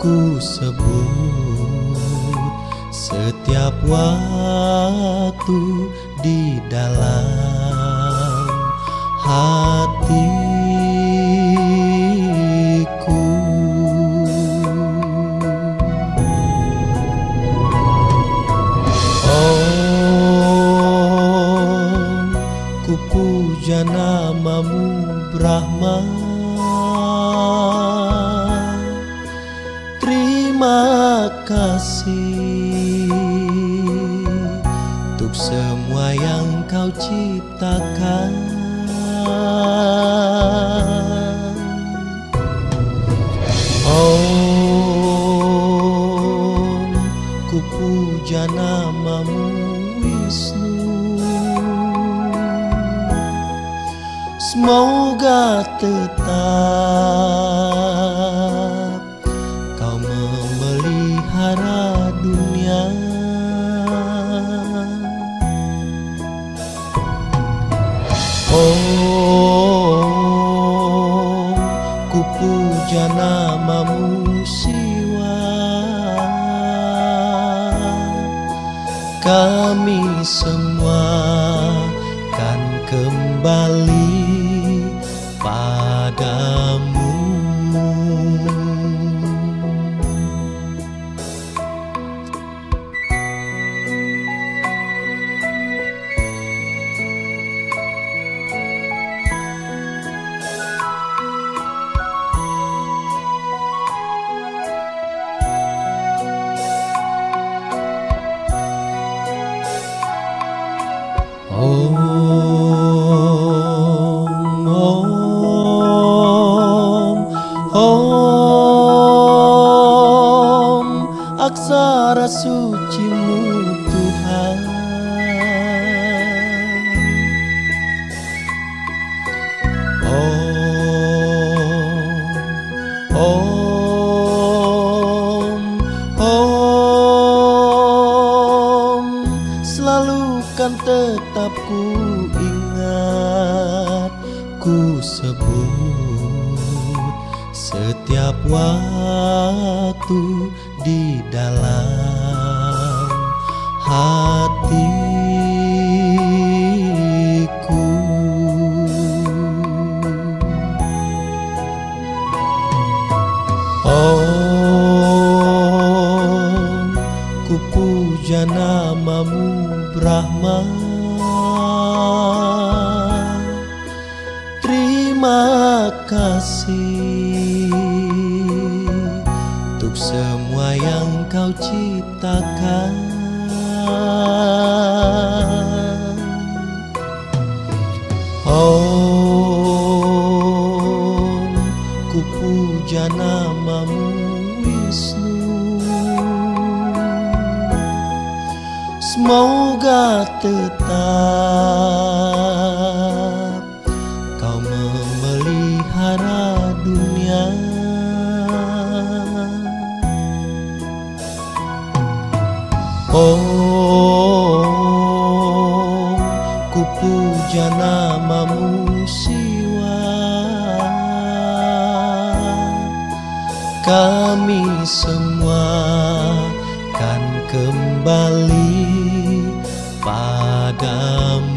ku sebut setiap waktu di dalam hatiku. Ku puja namamu Brahma. Terima kasih untuk semua yang kau ciptakan. Om, ku puja namamu Wisnu. Semoga tetap kau memelihara dunia. Om, ku puja namamu Siwa. Kami semua kan kembali padamu. Om, aksara suci-Mu Tuhan. Om, selalu kan tetap ku ingat, ku sebut setiap waktu di dalam hatiku. Om, ku puja namamu Brahma. Terima kasih untuk semua yang kau ciptakan. Om, ku puja namamu Wisnu. Semoga tetap kau memelihara dunia. Om, ku puja namamu Siwa. Kami semua kan kembali padamu.